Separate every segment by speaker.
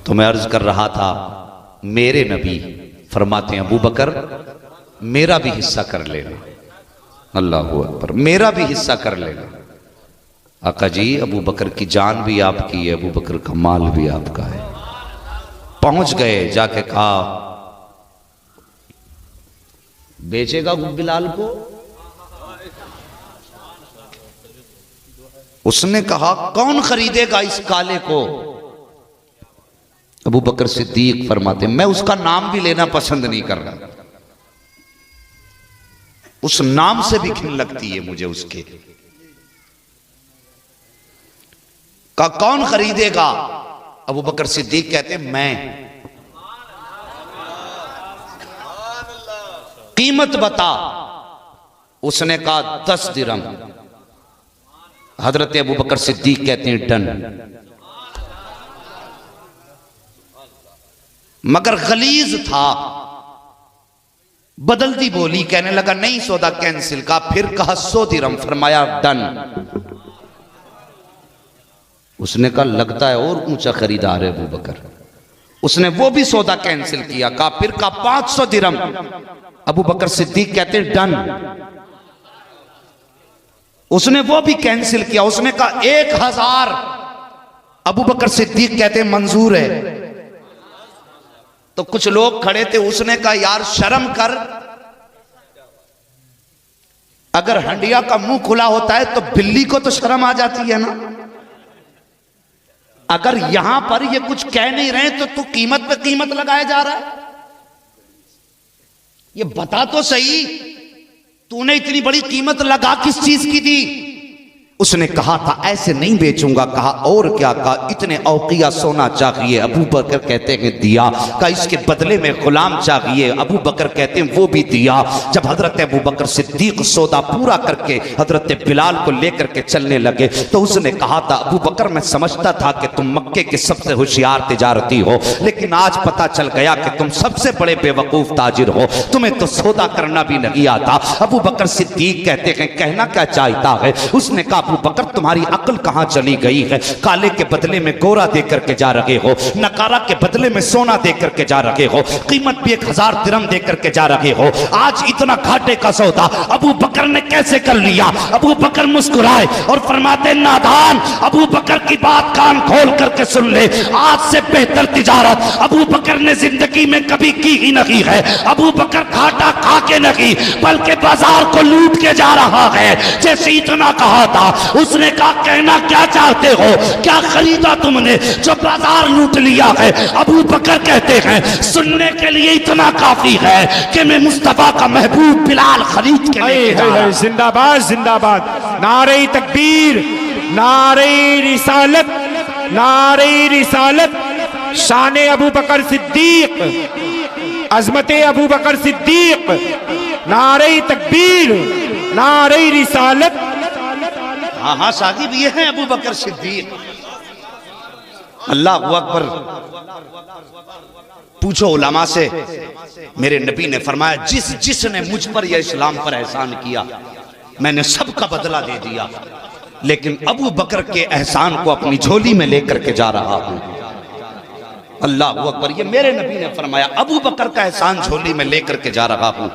Speaker 1: तो मैं अर्ज कर रहा था, मेरे नबी फरमाते हैं अबू बकर मेरा भी हिस्सा कर लेना। अल्लाह अकबर, मेरा भी हिस्सा कर लेना। आका जी अबू बकर की जान भी आपकी है, अबू बकर का माल भी आपका है। पहुंच गए, जाके कहा बेचेगा बिलाल को? उसने कहा कौन खरीदेगा इस काले को? अबू बकर सिद्दीक फरमाते मैं उसका नाम भी लेना पसंद नहीं कर रहा, उस नाम से भी घिन लगती है मुझे उसके। का कौन खरीदेगा? अबू बकर सिद्दीक कहते मैं। कीमत बता। उसने कहा 10 दिरहम। हजरत अबू बकर सिद्दीक कहते हैं डन। मगर गलीज था, बदलती बोली, कहने लगा नहीं सौदा कैंसिल। का फिर कहा 100 दिरहम, फरमाया डन। उसने कहा लगता है और ऊंचा खरीदार है अबू बकर। उसने वो भी सौदा कैंसिल किया। कहा फिर कहा 500 दिरहम। अबू बकर सिद्दीक कहते हैं डन। उसने वो भी कैंसिल किया। उसने कहा 1000। अबू बकर सिद्दीक कहते हैं मंजूर है। तो कुछ लोग खड़े थे, उसने कहा यार शर्म कर, अगर हंडिया का मुंह खुला होता है तो बिल्ली को तो शर्म आ जाती है ना। अगर यहां पर ये कुछ कह नहीं रहे तो तू कीमत पे कीमत लगाया जा रहा है। ये बता तो सही, तूने इतनी बड़ी कीमत लगा किस चीज की थी? उसने कहा था ऐसे नहीं बेचूंगा। कहा और क्या? कहा इतने औकिया सोना चाहिए। अबू बकर कहते हैं दिया। कहा इसके बदले में गुलाम चाहिए। अबू बकर कहते हैं वो भी दिया। जब हजरत अबू बकर सिद्दीक सौदा पूरा करके हजरत बिलाल को लेकर के चलने लगे तो उसने कहा था अबू बकर मैं समझता था कि तुम मक्के के सबसे होशियार तिजारती हो, लेकिन आज पता चल गया कि तुम सबसे बड़े बेवकूफ ताजिर हो, तुम्हें तो सौदा करना भी नहीं आता। अबू बकर सिद्दीक कहते हैं कहना क्या चाहता है? उसने कहा अबू बकर तुम्हारी अक्ल कहां चली गई है? काले के बदले में गोरा देकर के जा रहे हो, नकारा के बदले में सोना देकर के जा रहे हो, कीमत भी 1000 दिरहम देकर के जा रहे हो। आज इतना घाटे का सौदा अबू बकर ने कैसे कर लिया? अबू बकर मुस्कुराए और फरमाते नादान, अबू बकर की बात कान खोल करके सुन ले। आज से बेहतर तिजारत अबू बकर ने जिंदगी में कभी की ही नहीं है। अबू बकर घाटा खा के नहीं बल्कि बाजार को लूट के जा रहा है। जैसे इतना कहा था उसने कहा कहना क्या चाहते हो? क्या खरीदा तुमने जो बाजार लूट लिया है? अबू बकर कहते हैं सुनने के लिए इतना काफी है कि मैं मुस्तफा का महबूब बिलाल खरीद के लेके जा रहा हूं।
Speaker 2: जिंदाबाद जिंदाबाद, नारे तकबीर, नारे रिसालत, नारे रिसालत, शान अबू बकर सिद्दीक, अजमत अबू बकर सिद्दीक, नारे तकबीर, नारे रिसालत।
Speaker 1: हाँ हाँ साहिब ये हैं अबू बकर सिद्दीक। अल्लाह अकबर। पूछो उलमा से, मेरे नबी ने फरमाया जिसने मुझ पर या इस्लाम पर एहसान किया मैंने सबका बदला दे दिया, लेकिन अबू बकर के एहसान को अपनी झोली में लेकर के जा रहा हूं। अल्लाह अकबर। ये मेरे नबी ने फरमाया अबू बकर का एहसान झोली में लेकर के जा रहा हूं।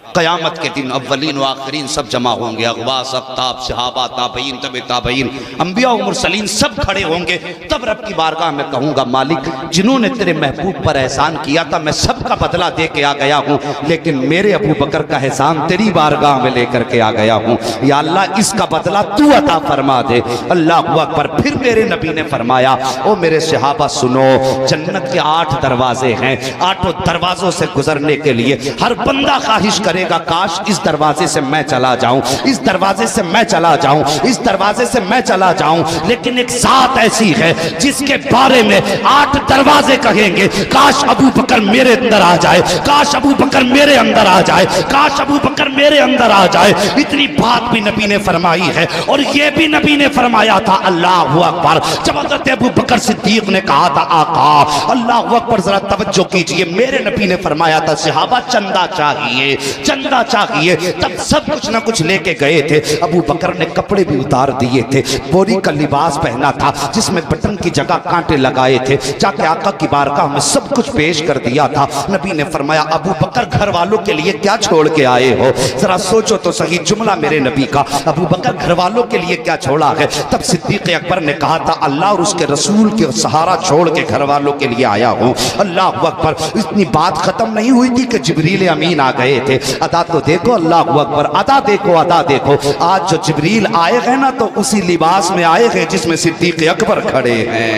Speaker 1: क़यामत के दिन अव्वलीन व आखिरीन सब जमा होंगे, अगवास, अफ्ताब, सहाबा, ताबईन, तबे ताबईन, अंबिया और मुरसलीन सब खड़े होंगे। तब रब की बारगाह में कहूँगा मालिक जिन्होंने तेरे महबूब पर एहसान किया था मैं सबका बदला दे के आ गया हूँ, लेकिन मेरे अबू बकर का एहसान तेरी बारगाह में लेकर के आ गया हूँ। या अल्लाह इसका बदला तू अता फरमा दे। अल्लाह अकबर। फिर मेरे नबी ने फरमाया ओ मेरे सहाबा सुनो, जन्नत के 8 दरवाजे हैं, 8 दरवाजों से गुजरने के लिए हर बंदा ख्वाहिश करेगा काश इस दरवाजे से मैं चला जाऊं, इस दरवाजे से मैं चला जाऊं, इस दरवाजे से मैं चला जाऊं। लेकिन एक साथ ऐसी है जिसके बारे में 8 दरवाजे कहेंगे काश अबू बकर मेरे अंदर आ जाए, काश अबू बकर मेरे अंदर आ जाए, काश अबू बकर मेरे अंदर आ जाए। इतनी बात भी नबी ने फरमाई है। और ये भी नबी ने फरमाया था अल्लाह अकबर। जब हज़रत अबू बकर सिद्दीक ने कहा था आका अल्लाह अकबर, जरा तवज्जो कीजिए, मेरे नबी ने फरमाया था सहाबा चंदा चाहिए, चंदा चाहिए, तब सब कुछ ना कुछ लेके गए थे। अबू बकर ने कपड़े भी उतार दिए थे, बोरी का लिबास पहना था जिसमें बटन की जगह कांटे लगाए थे, जाके आका की बारगाह में सब कुछ पेश कर दिया था। नबी ने फरमाया, अबू बकर घर वालों के लिए क्या छोड़ के आए हो? जरा सोचो तो सही जुमला मेरे नबी का, अबू बकर घर वालों के लिए क्या छोड़ा है? तब सिद्दीक अकबर ने कहा था, अल्लाह और उसके रसूल के सहारा छोड़ के घर वालों के लिए आया हूं। अल्लाह अकबर। इतनी बात खत्म नहीं हुई थी कि जिब्रील अमीन आ गए थे। अदा तो देखो, अल्लाह अकबर, अदा देखो, अदा देखो। आज जो जिब्रील आए हैं ना, तो उसी लिबास में आए हैं जिसमें सिद्दीक अकबर खड़े हैं।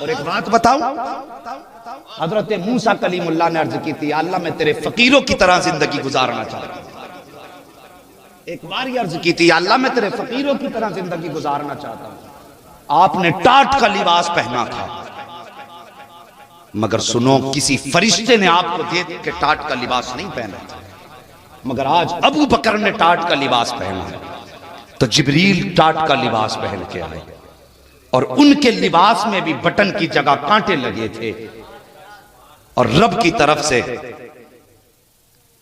Speaker 1: और एक बात बताऊं, हजरत मूसा कलीमुल्लाह ने अर्ज की थी, अल्लाह मैं तेरे फकीरों की तरह जिंदगी गुजारना चाहता हूं। एक बार ही अर्ज की थी, अल्लाह मैं तेरे फकीरों की तरह जिंदगी गुजारना चाहता हूं। आपने टाट का लिबास पहना था, मगर सुनो, किसी फरिश्ते ने आपको देख के टाट का लिबास नहीं पहना था, मगर आज अबू बकर ने टाट का लिबास पहना। तो जिब्रील टाट का लिबास पहन के आए, और उनके लिबास में भी बटन की जगह कांटे लगे थे, और रब की तरफ से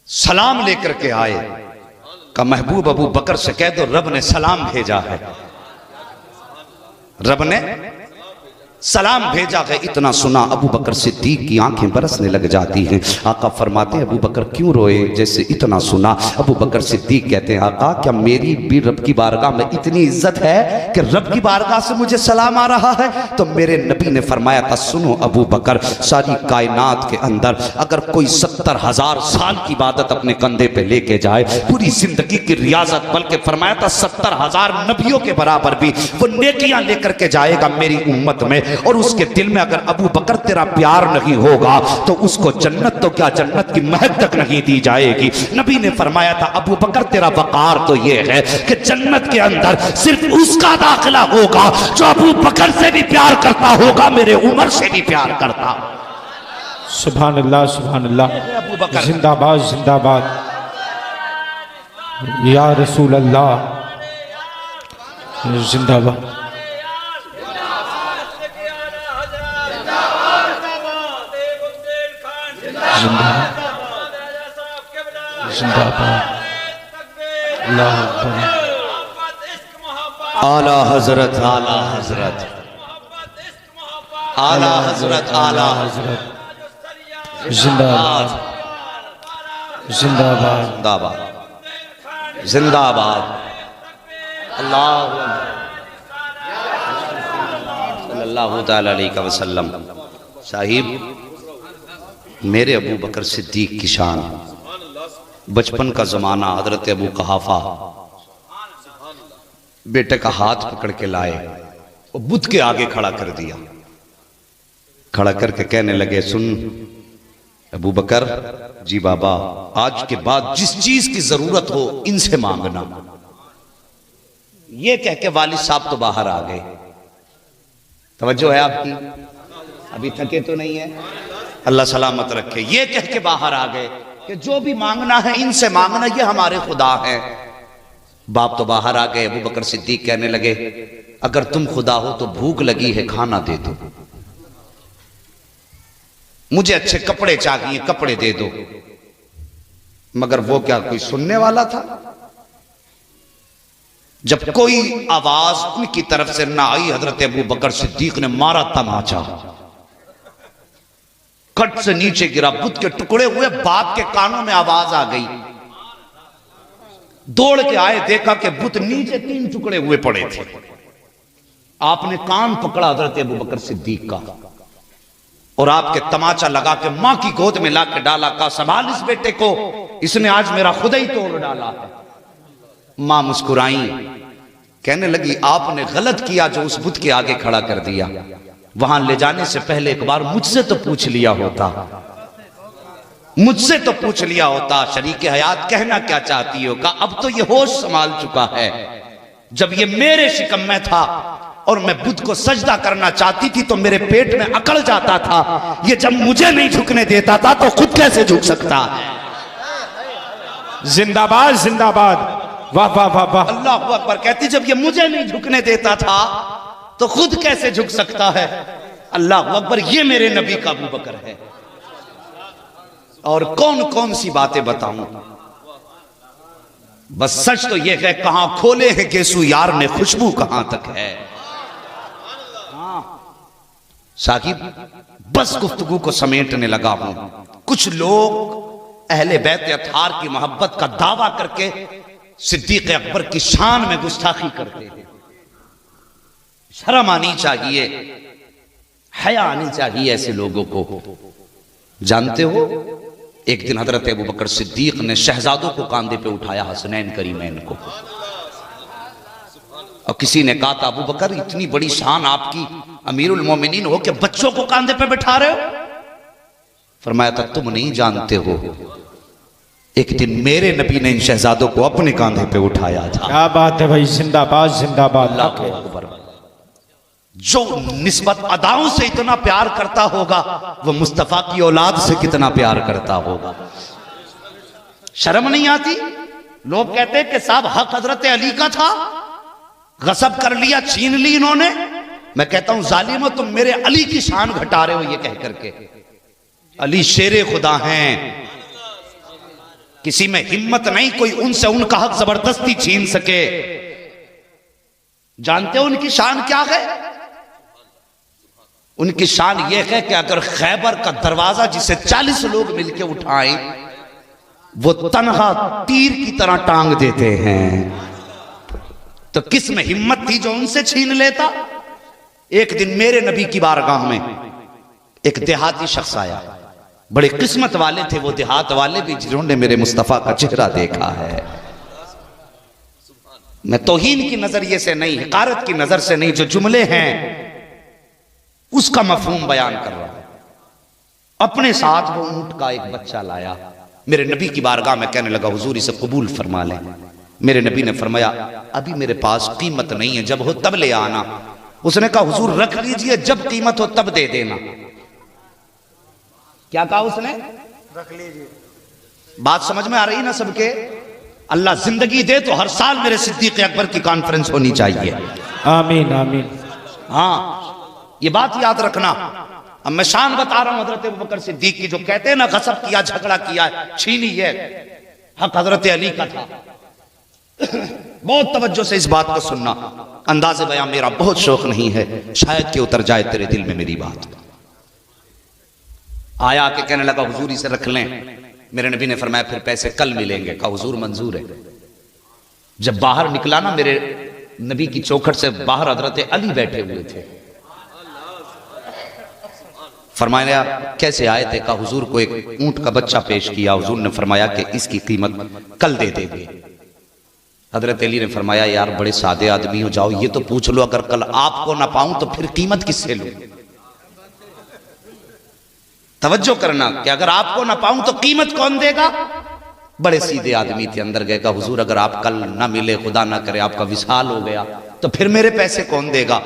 Speaker 1: सलाम लेकर के आए। का महबूब अबू बकर से कह दो, रब ने सलाम भेजा है, रब ने सलाम भेजा है। इतना सुना अबू बकर सिद्दीक की आंखें बरसने लग जाती हैं। आका फरमाते हैं, अबू बकर क्यों रोए? जैसे इतना सुना, अबू बकर सिद्दीक कहते हैं, आका क्या मेरी भी रब की बारगाह में इतनी इज्जत है कि रब की बारगाह से मुझे सलाम आ रहा है? तो मेरे नबी ने फरमाया था, सुनो अबू बकर, सारी कायनात के अंदर अगर कोई 70,000 साल की इबादत अपने कंधे पे लेके जाए, पूरी जिंदगी की रियाजत, बल्कि फरमाया था 70,000 नबियों के बराबर भी वो नेकियां लेकर के जाएगा मेरी उम्मत में, और उसके दिल में अगर अबू बकर तेरा प्यार नहीं होगा तो उसको जन्नत तो क्या, जन्नत की महक तक नहीं दी जाएगी। नबी ने फरमाया था, अबू बकर तेरा वकार तो यह है कि जन्नत के अंदर सिर्फ उसका दाखिला होगा जो अबू बकर से भी प्यार करता होगा, मेरे उमर से भी प्यार करता।
Speaker 2: सुभान अल्लाह, सुभान अल्लाह,
Speaker 1: अबू बकर
Speaker 2: जिंदाबाद, जिंदाबाद या रसूल अल्लाह, जिंदाबाद, जिंदाबाद, अल्लाह अकबर।
Speaker 1: आला हजरत, आला हजरत, आला हजरत, आला हजरत,
Speaker 2: जिंदाबाद, जिंदाबाद,
Speaker 1: जिंदाबाद, जिंदाबाद। अल्लाह सल्लल्लाहु तआला अलैहि वसल्लम। साहिब, मेरे अबू बकर सिद्दीक की शान, बचपन का जमाना, हजरत अबू कहाफा बेटे का हाथ पकड़ के लाए और बुत के आगे खड़ा कर दिया। खड़ा करके कहने लगे, सुन अबू बकर, जी बाबा, आज के बाद जिस चीज की जरूरत हो इनसे मांगना। ये कह के वालिद साहब तो बाहर आ गए। तवज्जो है आपकी? अभी थके तो नहीं है? अल्लाह सलामत रखे। ये कह के बाहर आ गए कि जो भी मांगना है इनसे मांगना, ये हमारे खुदा हैं। बाप तो बाहर आ गए। अबू बकर सिद्दीक कहने लगे, अगर तुम खुदा हो तो भूख लगी है, खाना दे दो, मुझे अच्छे कपड़े चाहिए, कपड़े दे दो। मगर वो क्या कोई सुनने वाला था? जब कोई आवाज उनकी तरफ से ना आई, हजरत अबू बकर सिद्दीक ने मारा तमाचा, कट से नीचे गिरा, बुत के टुकड़े हुए। बाप के कानों में आवाज आ गई, दौड़ के आए, देखा कि बुत नीचे 3 टुकड़े हुए पड़े थे। आपने कान पकड़ा हजरत अबू बकर सिद्दीक का और आपके तमाचा लगा के मां की गोद में ला के डाला। का संभाल इस बेटे को, इसने आज मेरा खुदा ही तोड़ डाला है। मां मुस्कुराई, कहने लगी, आपने गलत किया जो उस बुत के आगे खड़ा कर दिया। वहां ले जाने से पहले एक बार मुझसे तो पूछ लिया होता, मुझसे तो पूछ लिया होता, शरीके हयात कहना क्या चाहती हो? का अब तो ये होश संभाल चुका है। जब ये मेरे शिकम में था और मैं बुद्ध को सजदा करना चाहती थी तो मेरे पेट में अकड़ जाता था। ये जब मुझे नहीं झुकने देता था तो खुद कैसे झुक सकता है?
Speaker 2: जिंदाबाद, जिंदाबाद, वाह वाह वाह वाह,
Speaker 1: अल्लाह अकबर। कहती, जब ये मुझे नहीं झुकने देता था तो खुद कैसे झुक सकता है? अल्लाह अकबर। ये मेरे नबी का अबू बकर है। और कौन कौन सी बातें बताऊं। बस सच तो यह है, कहां खोले हैं गेसू यार ने, खुशबू कहां तक है। साकिब बस गुफ्तगू को समेटने लगा हूं। कुछ लोग अहले बैत अतार की मोहब्बत का दावा करके सिद्दीक अकबर की शान में गुस्ताखी करते हैं। शर्म आनी चाहिए, हया आनी चाहिए ऐसे लोगों को। जानते हो, एक दिन हजरत अबू बकर सिद्दीक ने शहजादों को कांधे पे उठाया, हसनैन करीमैन को, और किसी ने कहा था अबू बकर इतनी बड़ी शान आपकी, अमीरुल मोमिनीन हो के बच्चों को कांधे पे बिठा रहे हो। फरमाया था तुम नहीं जानते हो, एक दिन मेरे नबी ने इन शहजादों को अपने कांधे पे उठाया था।
Speaker 2: क्या बात है भाई, जिंदाबाद जिंदाबाद।
Speaker 1: अल्लाह अकबर। जो निस्बत अदाओं से इतना प्यार करता होगा वो मुस्तफा की औलाद से कितना प्यार करता होगा। शर्म नहीं आती? लोग कहते हैं कि साहब हक हजरत अली का था, गसब कर लिया, छीन ली इन्होंने। मैं कहता हूं जालिमो तुम मेरे अली की शान घटा रहे हो ये कह करके। अली शेरे खुदा हैं, किसी में हिम्मत नहीं कोई उनसे उनका हक जबरदस्ती छीन सके। जानते हो उनकी शान क्या है? उनकी शान यह है कि अगर खैबर का दरवाजा जिसे 40 लोग मिलकर उठाएं, वो तनहा तीर की तरह टांग देते हैं। तो किस में हिम्मत थी जो उनसे छीन लेता? एक दिन मेरे नबी की बारगाह में एक देहाती शख्स आया, बड़े किस्मत वाले थे वो देहात वाले भी जिन्होंने मेरे मुस्तफा का चेहरा देखा है। मैं तौहीन की नजरिए से नहीं, हिकारत की नजर से नहीं, जो जुमले हैं उसका मफहूम बयान कर रहा है। अपने साथ वो ऊंट का एक बच्चा लाया, मेरे नबी की बारगाह में कहने लगा हुजूर इसे कबूल फरमा लें। मेरे नबी ने फरमाया अभी मेरे पास कीमत नहीं है, जब हो तब ले आना। उसने कहा हुजूर रख लीजिए, जब कीमत हो तब दे देना। क्या कहा उसने? रख लीजिए। बात समझ में आ रही ना सबके? अल्लाह जिंदगी दे तो हर साल मेरे सिद्दीक अकबर की कॉन्फ्रेंस होनी चाहिए।
Speaker 2: आमीन आमीन।
Speaker 1: हाँ ये बात याद रखना। अब मैं शान बता रहा हूं हजरत अबू बकर सिद्दीक की, जो कहते हैं ना गसब किया, झगड़ा किया, छीनी है, हक हजरत अली का था। बहुत तवज्जो से इस बात को सुनना। अंदाज़े बयां मेरा बहुत शौक नहीं है, शायद कि उतर जाए तेरे दिल में मेरी बात। आया के कहने लगा हुजूर इसे रख लें। मेरे नबी ने फरमाया फिर पैसे कल मिलेंगे। कहा हुजूर मंजूर है। जब बाहर निकला ना, मेरे नबी की चौखट से बाहर हजरत अली बैठे हुए थे। फरमाया कैसे आए थे? कहा हुजूर को एक ऊंट का बच्चा पेश किया, हुजूर ने फरमाया कि इसकी कीमत कल दे देंगे। हजरत अली ने फरमाया यार बड़े सादे आदमी हो, जाओ ये तो पूछ लो, अगर कल आपको ना पाऊं तो फिर कीमत किससे लूं? तवज्जो करना कि अगर आपको ना पाऊं तो कीमत कौन देगा? बड़े सीधे आदमी थे। अंदर गए, कहा हुजूर अगर आप कल ना मिले, खुदा ना करे आपका विसाल हो गया, तो फिर मेरे पैसे कौन देगा?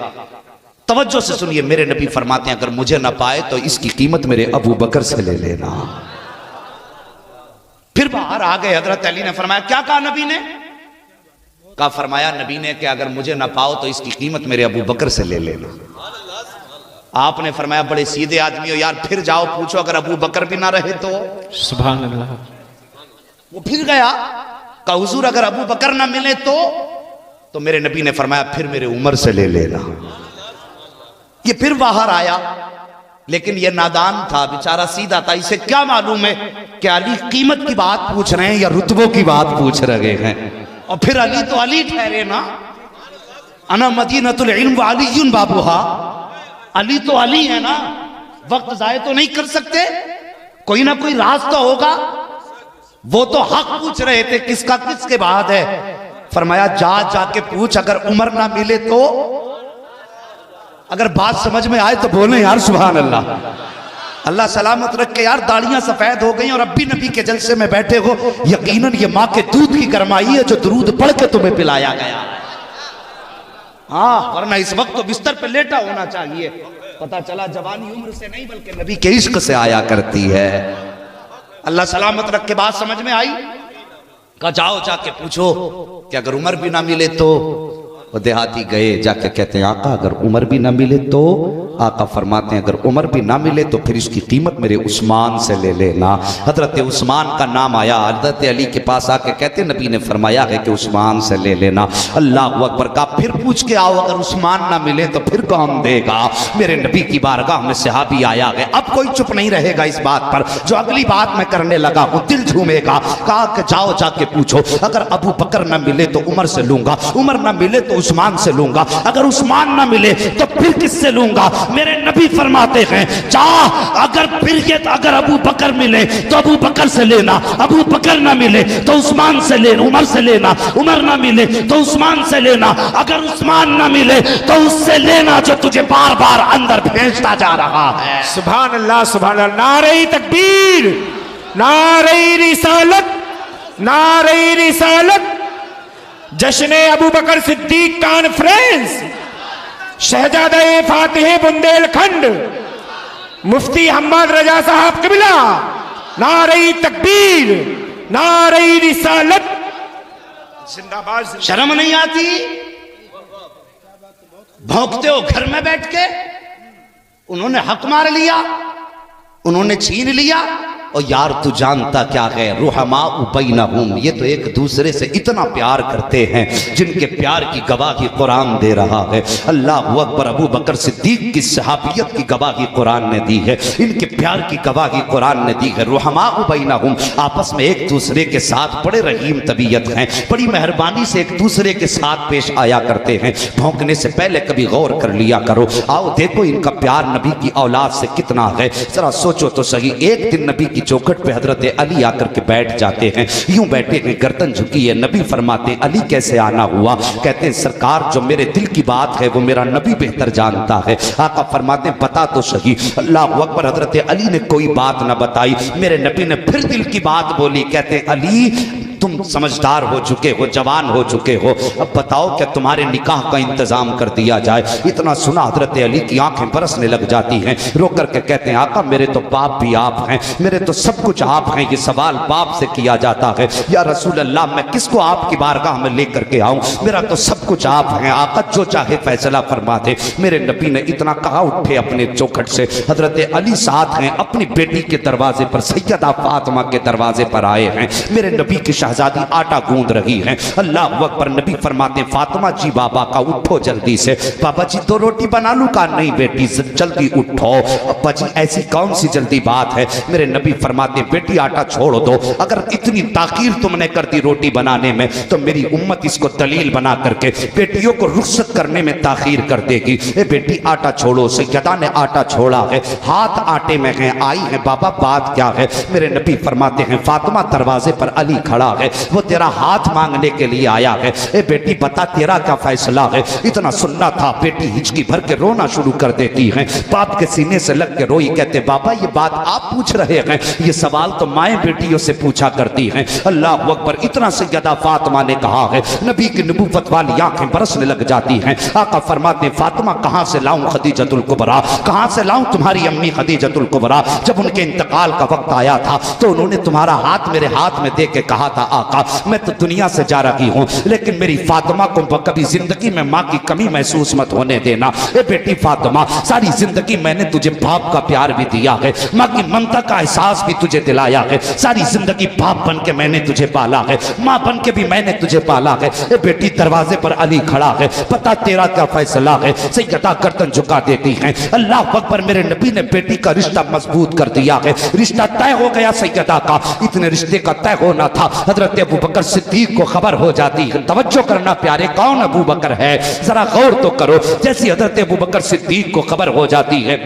Speaker 1: तवज्जो से सुनिए, मेरे नबी फरमाते हैं अगर मुझे ना पाए तो इसकी कीमत मेरे अबू बकर से ले लेना। फिर बाहर आ गए। हजरत अली ने फरमाया क्या कहा नबी ने? कहा फरमाया नबी ने कि अगर मुझे ना पाओ तो इसकी कीमत मेरे अबू बकर से ले लेना। आपने फरमाया बड़े सीधे आदमी हो यार, फिर जाओ पूछो अगर अबू बकर भी ना रहे तो।
Speaker 2: सुभान अल्लाह।
Speaker 1: वो फिर गया, कहा हुजूर अगर अबू बकर ना मिले तो मेरे नबी ने फरमाया फिर मेरे उमर से ले लेना। ये फिर बाहर आया, लेकिन ये नादान था बेचारा, सीधा था। इसे क्या मालूम है कि अली कीमत की बात पूछ रहे हैं या रुतबों की बात पूछ रहे हैं। और फिर अली तो अली ठहरे ना, अना मदीनतुल इल्म व अलीयुन बाबूहा। अली तो अली है ना, वक्त जाए तो नहीं कर सकते, कोई ना कोई राज तो होगा। वो तो हक पूछ रहे थे किसका किसके बाद है। फरमाया जाके पूछ, अगर उमर ना मिले तो। अगर बात समझ में आए तो बोले यार सुभान अल्लाह। अल्लाह सलामत रख के यार, दाढ़ियां सफेद हो गई और अब भी नबी के जलसे में बैठे हो। यकीनन ये माँ के दूध की गरमाई है जो दुरूद पढ़ के तुम्हें पिलाया गया। हाँ, वरना इस वक्त तो बिस्तर पे लेटा होना चाहिए। पता चला जवानी उम्र से नहीं बल्कि नबी के इश्क से आया करती है। अल्लाह सलामत रख के बात समझ में आई। कहा जाओ जाके पूछो कि अगर उमर भी ना मिले तो। वो देहाती गए, जाके कहते हैं आका अगर उमर भी ना मिले तो? आका फरमाते हैं अगर उमर भी ना मिले तो फिर इसकी कीमत मेरे उस्मान से ले लेना। हजरत उस्मान का नाम आया, हजरत अली के पास आके कहते नबी ने फरमाया है कि उस्मान से ले लेना। अल्लाह अकबर का फिर पूछ के आओ अगर उस्मान ना मिले तो फिर कौन देगा? मेरे नबी की बारगाह में सहाबी आया है। अब कोई चुप नहीं रहेगा इस बात पर, जो अगली बात मैं करने लगा हूँ दिल झूमेगा। कहा कि जाओ जाके पूछो अगर अबू बकर ना मिले तो उमर से लूंगा, उमर ना मिले तो उस्मान से लूंगा, अगर उस्मान ना मिले तो फिर किससे लूंगा? मेरे नबी फरमाते हैं जा अगर अबू बकर मिले तो अबू बकर से लेना, अबू बकर ना मिले तो उस्मान से लेना, उमर से लेना, उमर ना मिले तो उस्मान से लेना, अगर उस्मान ना मिले तो उससे लेना जो तुझे बार बार अंदर भेजता जा रहा है।
Speaker 2: सुभान अल्लाह सुभान अल्लाह। नारे तकबीर, नारे रिसालत, नारे रिसालत। जश्न अबू बकर सिद्दीक कॉन्फ्रेंस, शहजादा फातिह बुंदेलखंड मुफ्ती अहमद रजा साहब कबिला, नारे तकबीर, नारे रिसालत, जिंदाबाद।
Speaker 1: शर्म नहीं आती? भौंकते हो घर में बैठ के। उन्होंने हक मार लिया, उन्होंने छीन लिया। और यार तू जानता क्या है, रुहमा बैनहुम, ये तो एक दूसरे से इतना प्यार करते हैं जिनके प्यार की गवाही कुरान दे रहा है। अल्लाह अकबर। अबू बकर सिद्दीक की सहाबियत की गवाही कुरान ने दी है, इनके प्यार की गवाही कुरान ने दी है। रुहमा बैनहुम, आपस में एक दूसरे के साथ बड़े रहीम तबीयत हैं, बड़ी मेहरबानी से एक दूसरे के साथ पेश आया करते हैं। भौंकने से पहले कभी गौर कर लिया करो। आओ देखो इनका प्यार नबी की औलाद से कितना है, जरा सोचो तो सही। एक दिन नबी चौखट पे हजरत अली आकर के बैठ जाते हैं, यूं बैठे हैं गर्दन झुकी है। नबी फरमाते अली कैसे आना हुआ? कहते हैं सरकार जो मेरे दिल की बात है वो मेरा नबी बेहतर जानता है। आका फरमाते बता तो सही। अल्लाह अकबर। हजरत अली ने कोई बात ना बताई, मेरे नबी ने फिर दिल की बात बोली। कहते अली तुम समझदार हो चुके हो, जवान हो चुके हो, अब बताओ क्या तुम्हारे निकाह का इंतजाम कर दिया जाए? इतना सुना हजरत अली की आंखें बरसने लग जाती हैं। रो करके कहते हैं आका मेरे तो बाप भी आप हैं, मेरे तो सब कुछ आप हैं, ये सवाल बाप से किया जाता है। या रसूल अल्लाह मैं किसको आपकी बारगाह में लेकर के आऊं? मेरा तो सब कुछ आप हैं, आका जो चाहे फैसला फरमा दे। मेरे नबी ने इतना कहा उठे अपने चौखट से। हजरत अली साथ हैं, अपनी बेटी के दरवाजे पर, सैयदा फातिमा के दरवाजे पर आए हैं। मेरे नबी की शहजादी आटा गूंद रही हैं। अल्लाह अकबर। नबी फरमाते फातिमा जी बाबा का उठो जल्दी से। बाबा जी 2 रोटी बना लूं? का नहीं बेटी जल्दी उठो। अब्बा जी ऐसी कौन सी जल्दी बात है? मेरे नबी फरमाते बेटी आटा छोड़ दो, अगर इतनी ताकीर तुमने कर दी रोटी बनाने में तो मेरी उम्मत इसको दलील बना करके बेटियों को रुखसत करने में ताखीर कर देगी। ए बेटी आटा छोड़ो। सैयदा ने आटा छोड़ा है, हाथ आटे में है, आई है। बाबा बात क्या है? मेरे नबी फरमाते हैं फातिमा दरवाजे पर अली खड़ा है, वो तेरा हाथ मांगने के लिए आया है। ए बेटी बता तेरा क्या फैसला है? इतना सुनना था। बेटी हिचकी भर के रोना शुरू कर देती है, बाप के सीने से लग के रोई। कहते बाबा ये बात आप पूछ रहे हैं? ये सवाल तो माएँ बेटियों से पूछा करती हैं। अल्लाह अकबर। इतना सैयदा फातिमा ने कहा है, नबी की नबूवत वाली आंखें बरसने लग जाती हैं। आका फरमाते फातिमा कहां से लाऊं खदीजतुल कुबरा, कहां से लाऊं तुम्हारी अम्मी खदीजतुल कुबरा? जब उनके इंतकाल का वक्त आया था तो उन्होंने तुम्हारा हाथ मेरे हाथ में दे के कहा था आका मैं तो दुनिया से जा रही हूं, लेकिन मेरी फातिमा को कभी जिंदगी में माँ की कमी महसूस मत होने देना। ए बेटी फातिमा सारी जिंदगी मैंने तुझे बाप का प्यार भी दिया है, माँ की ममता का एहसास भी तुझे दिलाया है। सारी जिंदगी बाप बन के मैंने तुझे पाला है, माँ बन के भी मैंने तुझे पाला है। ए बेटी दरवाजे पर अली खड़ा है, पता तेरा क्या फैसला है? सैयदा गर्दन झुका देती है। अल्लाह अकबर। मेरे नबी ने बेटी का रिश्ता मजबूत कर दिया है, रिश्ता तय हो गया सैयदा का। इतने रिश्ते का तय होना था, हजरत अबू बकर सिद्दीक को खबर हो जाती है। तवज्जो करना प्यारे, कौन अबू बकर है जरा गौर तो करो। जैसी हजरत अबू बकर सिद्दीक को खबर हो जाती है,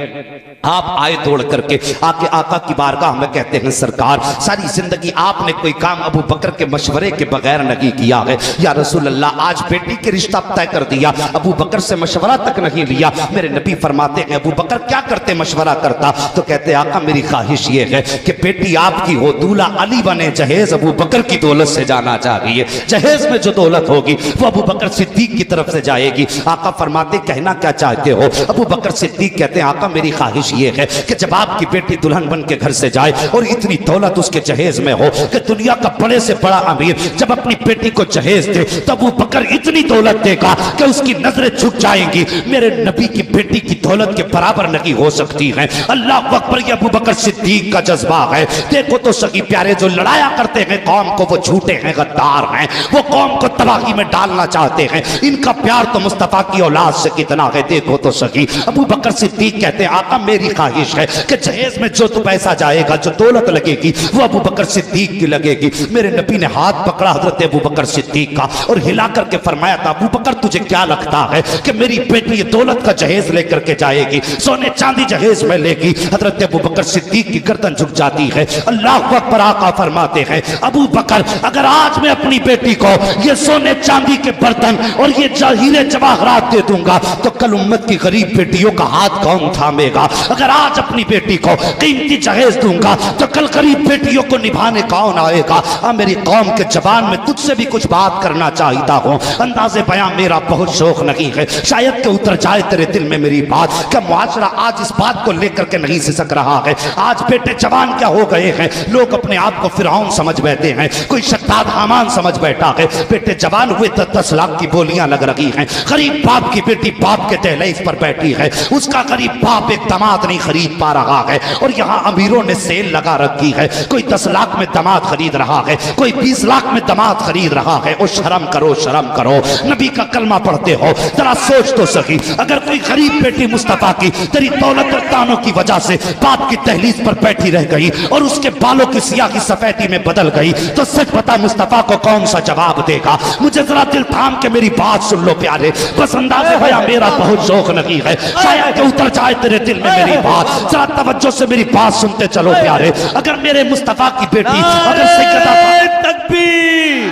Speaker 1: आप आए दौड़ करके आके आका की बारगाह में कहते हैं सरकार सारी जिंदगी आपने कोई काम अबू बकर के मशवरे के बगैर नहीं किया है। या रसूल अल्लाह आज बेटी के रिश्ता तय कर दिया, अबू बकर से मशवरा तक नहीं लिया। मेरे नबी फरमाते हैं अबू बकर क्या करते मशवरा करता? तो कहते आका मेरी ख्वाहिश ये है कि बेटी आपकी हो, दूल्हा अली बने, जहेज अबू बकर की दौलत से जाना चाहिए। जहेज में जो दौलत होगी वो अबू बकर सिद्दीक की तरफ से जाएगी। आका फरमाते कहना क्या चाहते हो? अबू बकर सिद्दीक कहते हैं आका मेरी ख्वाहिश ये है कि जब आपकी बेटी दुल्हन बन के घर से जाए और इतनी दौलत उसके जहेज में हो कि दुनिया का बड़े से बड़ा अमीर जब अपनी बेटी को जहेज दे तब वो बकर इतनी दौलत देगा कि उसकी नजरें झुक जाएंगी। मेरे नबी की बेटी की दौलत के बराबर नहीं हो सकती है। अल्लाह अकबर, ये अबू बकर सिद्दीक का जज्बा है। देखो तो सगी प्यारे, जो लड़ाया करते हैं कौम को वो झूठे हैं, गद्दार हैं, वो कौम को तबाही में डालना चाहते हैं। इनका प्यार तो मुस्तफा की औलाद से कितना है। देखो तो सगी अबू बकर सिद्दीक कहते हैं आका मेरी ख्वाहिश है कि जहेज में जो तो पैसा जाएगा, जो दौलत लगेगी वो अबू बकर सिद्दीक की लगेगी। मेरे नबी ने हाथ पकड़ा हजरत अबू बकर सिद्दीक का और हिला करके फरमाया था अबू बकर तुझे क्या लगता है कि मेरी बेटी ये दौलत का जहेज लेकर के जाएगी, सोने चांदी जहेज में लेगी। हजरत अबू बकर सिद्दीक की गर्दन झुक जाती है। अल्लाह अकबर, आका फरमाते हैं अबू बकर अगर आज मैं अपनी बेटी को ये सोने चांदी के बर्तन और ये हीरे जवाहरात दे दूंगा तो कल उम्मत की गरीब बेटियों का हाथ कौन थामेगा। अगर आज अपनी बेटी को कीमती जहेज दूंगा तो कल गरीब बेटियों को निभाने कौन आएगा। मेरी कौम के जबान में तुझसे भी कुछ बात करना चाहता हूँ। अंदाज़े बयां मेरा बहुत शौक नहीं है, शायद के उतर जाए तेरे दिल में मेरी बात का मुआशरा आज इस बात को लेकर के नहीं सिसक रहा है। आज बेटे जवान क्या हो गए हैं, लोग अपने आप को फिरौन समझ बैठे हैं, कोई शद्दाद हामान समझ बैठा है। बेटे जवान हुए 10 लाख की बोलियां लग रही हैं। गरीब बाप की बेटी बाप के दहलीज पर बैठी है, उसका गरीब बाप एक दामाद नहीं खरीद पा रहा है। और यहाँ अमीरों ने सेल लगा रखी है, कोई 10 लाख में दामाद खरीद रहा है, कोई 20 लाख में दामाद खरीद रहा है। और शर्म करो, शर्म करो, नबी का कलमा पढ़ते हो, जरा सोच तो सही। अगर कोई गरीब बेटी मुस्तफा की तेरी दौलत और तानों की वजह से बाप की दहलीज पर बैठी रह गई और उसके बालों की सियाही सफेदी में बदल गई तो सच बता मुस्तफा को कौन सा जवाब देगा। मुझे जरा दिल थाम के मेरी बात सुन लो प्यारे, बस अंदाज़े भया मेरा बहुत शौक नहीं है, शायद कि उतर जाए तेरे दिल में मेरी बात। जरा तवज्जो से मेरी बात सुनते चलो प्यारे। अगर मेरे मुस्तफा की बेटी अगर सैयदा
Speaker 3: तकबीर,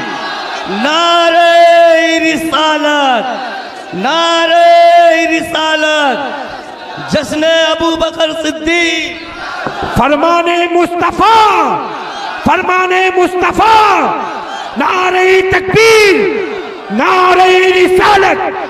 Speaker 3: नारे रिसालत, नारे रिसालत, जश्न अबू बकर सिद्दीक,
Speaker 2: फरमाने मुस्तफा, फरमाने मुस्तफा, नारे तकबीर, नारे रिसालत।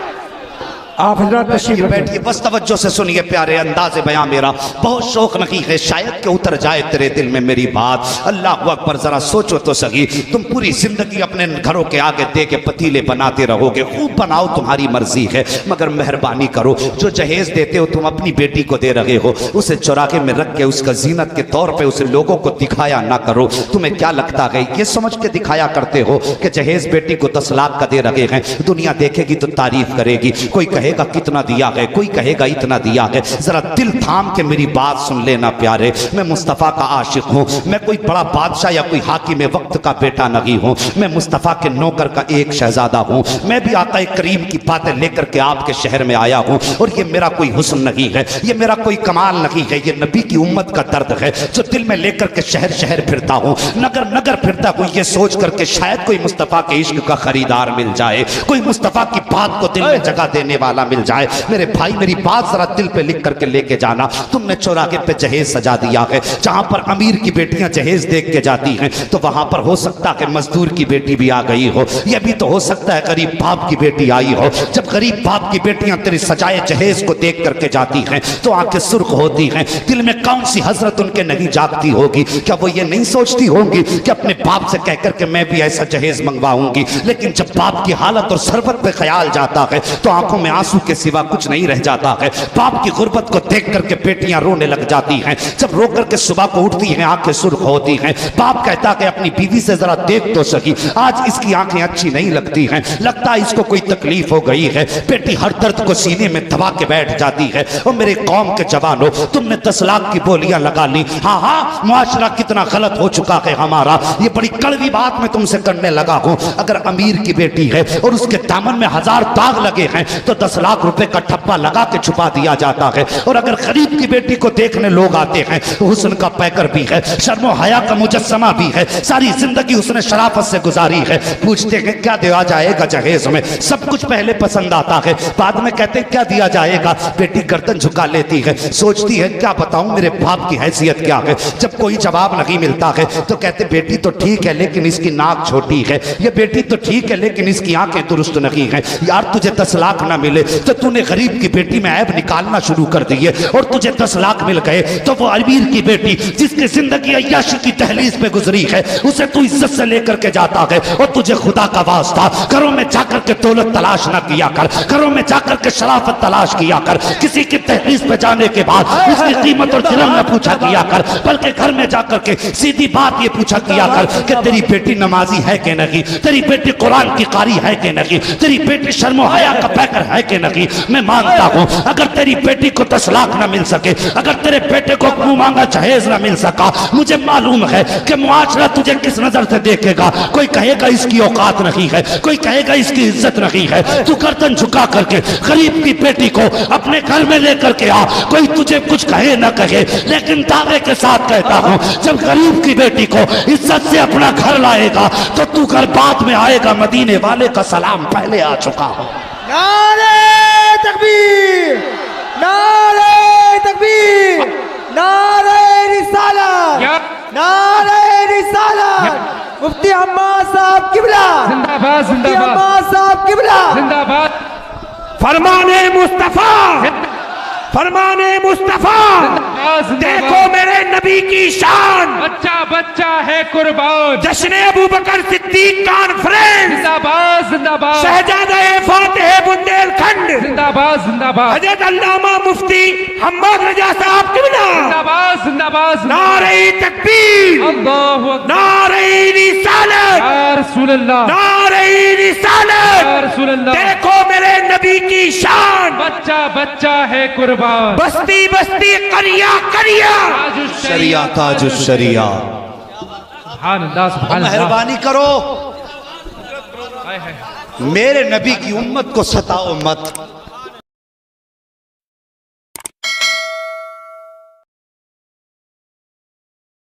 Speaker 2: आप हजरत तशरीफ
Speaker 1: बैठिए, बस तवज्जो से सुनिए प्यारे, अंदाज़े बयां मेरा बहुत शौक नहीं है, शायद के उतर जाए तेरे दिल में मेरी बात। अल्लाह अकबर, जरा सोचो तो सही, तुम पूरी जिंदगी अपने घरों के आगे दे के पतीले बनाते रहोगे, खूब बनाओ, तुम्हारी मर्जी है, मगर मेहरबानी करो जो जहेज देते हो तुम अपनी बेटी को दे रहे हो उसे चौराहे में रख के उसका जीनत के तौर पर उसे लोगों को दिखाया ना करो। तुम्हें क्या लगता है ये समझ के दिखाया करते हो कि जहेज बेटी को 10 लाख का दे रहे हैं, दुनिया देखेगी तो तारीफ करेगी, कोई कहेगा कितना दिया है, कोई कहेगा इतना दिया है। जरा दिल थाम के मेरी बात सुन लेना प्यारे, मैं मुस्तफ़ा का आशिक हूँ, मैं कोई बड़ा बादशाह या कोई हाकिम वक्त का बेटा नहीं हूँ, मैं मुस्तफ़ा के नौकर का एक शहजादा हूँ। मैं भी आका करीम की बातें लेकर के आपके शहर में आया हूँ और ये मेरा कोई हुस्न नहीं है, ये मेरा कोई कमाल नहीं है, ये नबी की उम्मत का दर्द है जो दिल में लेकर के शहर शहर फिरता हूँ, नगर नगर फिरता हूँ, ये सोच करके शायद कोई मुस्तफ़ा के इश्क का खरीदार मिल जाए, कोई मुस्तफ़ा की बात को दिल में जगह देने वाला मिल जाए। मेरे भाई मेरी बात जरा दिल पे लिख करके लेके जाना। तुमने चौराहे पे जहेज सजा दिया है, जहां पर अमीर की बेटियां जहेज देख के जाती हैं तो वहां पर हो सकता है मजदूर की बेटी भी आ गई हो, यह भी तो हो सकता है गरीब बाप की बेटी आई हो। जब गरीब बाप की बेटियां तेरे सजाए जहेज को देख करके जाती हैं तो आंखें सुर्ख होती हैं, दिल में कौन सी हजरत उनके नहीं जागती होगी। क्या वो ये नहीं सोचती होंगी कि अपने बाप से कहकर के मैं भी ऐसा जहेज मंगवाऊंगी। लेकिन जब बाप की हालत और सरबत पे ख्याल जाता है तो आंखों में आंसू के सिवा कुछ नहीं रह जाता है। बाप की गुर्बत को देख करके बेटियां रोने लग जाती हैं, जब रो करके सुबह को उठती हैं आंखें सुर्ख होती हैं। बाप कहता है अपनी बीवी से जरा देख तो सकी, आज इसकी आंखें अच्छी नहीं लगती हैं, लगता है इसको कोई तकलीफ हो गई है। बेटी हर दर्द को सीने में दबा के बैठ जाती है। और मेरे कौम के जवानों, तुमने 10 लाख की बोलियां लगा ली, हाँ हाँ मुआशरा कितना गलत हो चुका है हमारा, ये बड़ी कड़वी बात मैं तुमसे करने लगा हूं। अगर अमीर की बेटी है और उसके दामन में 1000 दाग लगे हैं तो 10 लाख रुपए का ठप्पा लगा के छुपा दिया जाता है। और अगर गरीब की बेटी को देखने लोग आते हैं तो हुस्न का पैकर भी है, शर्मो हया का मुजस्समा भी है, सारी जिंदगी उसने शराफत से गुजारी है। पूछते हैं क्या दिया जाएगा जहेज में, सब कुछ पहले पसंद आता है, बाद में कहते हैं क्या दिया जाएगा। बेटी गर्दन झुका लेती है, सोचती है क्या बताऊं मेरे बाप की हैसियत क्या है। जब कोई जवाब नहीं मिलता है तो कहते बेटी तो ठीक है लेकिन इसकी नाक छोटी है, ये बेटी तो ठीक है लेकिन इसकी आंखें दुरुस्त नहीं है। यार तुझे 10 लाख ना मिले मिले तो तूने गरीब की बेटी में ऐब निकालना शुरू कर दिए, और तुझे 10 लाख मिल गए तो वो अमीर की बेटी जिसकी जिंदगी अय्याशी की दहलीज पे गुजरी है उसे तू इज्जत से लेकर के जाता है। और तुझे खुदा का वास्ता घरों में जाकर के दौलत तलाश न किया कर, घरों में जाकर के शराफत तलाश किया कर, किसी की दहलीज पे जाने के बाद उसकी कीमत और दिरहम न पूछा किया कर, बल्कि घर में जाकर के सीधी बात ये पूछा किया कर कि तेरी बेटी नमाजी है कि नहीं, तेरी बेटी कुरान की कारी है कि नहीं, तेरी बेटी शर्मो हया का पैकर है कि नहीं। मैं मानता हूं अगर तेरी बेटी को 10 लाख न मिल सके, अगर तेरे बेटे को मुंह मांगा जहेज न मिल सका, मुझे मालूम है कि मुआशरा तुझे किस नजर से देखेगा। कोई कहेगा इसकी औकात नहीं है, कोई कहेगा इसकी इज्जत नहीं है। तू गर्दन झुका करके गरीब की बेटी को अपने घर में लेकर के आ, कोई तुझे कुछ कहे ना कहे, लेकिन दावे के साथ कहता हूं जब गरीब की बेटी को इज्जत से अपना घर लाएगा तो तू घर बाद में आएगा। मदीने वाले का सलाम पहले आ चुका हो।
Speaker 4: नारे तकबीर, नारे तकबीर, नारे रिसालत, नारे रिसालत। मुफ्ती अम्माद साहब किबला
Speaker 2: जिंदाबाद,
Speaker 4: मुफ्ती
Speaker 2: जिंदाबाद,
Speaker 4: अम्माद साहब किबला
Speaker 2: जिंदाबाद। फरमाने मुस्तफा, फरमाने मुस्तफा, देखो मेरे नबी की शान,
Speaker 5: बच्चा बच्चा है कुर्बान।
Speaker 2: जश्न अबू बकर सिद्दीक कॉन्फ्रेंस,
Speaker 5: जिंदाबाद जिंदाबाद
Speaker 2: शहजादा फातिह बुंदेलखंड,
Speaker 5: जिंदाबाद जिंदाबाद
Speaker 2: हजरत अल्लामा मुफ्ती हम्मद रजा साहब किबला,
Speaker 5: जिंदाबाद जिंदाबाद।
Speaker 2: नारे तकबीर,
Speaker 5: अल्लाहु अकबर।
Speaker 2: नारे रिसालत,
Speaker 5: या रसूल अल्लाह,
Speaker 2: नारे
Speaker 5: या
Speaker 2: रिसालत।
Speaker 5: रसूल अल्लाह।
Speaker 2: देखो मेरे नबी की शान,
Speaker 5: बच्चा बच्चा है कुर्बान।
Speaker 2: बस्ती बस्ती करिया करिया,
Speaker 1: शरिया ताज शरिया।
Speaker 5: सुभान अल्लाह, सुभान अल्लाह।
Speaker 1: मेहरबानी करो मेरे नबी की उम्मत को सताओ मत।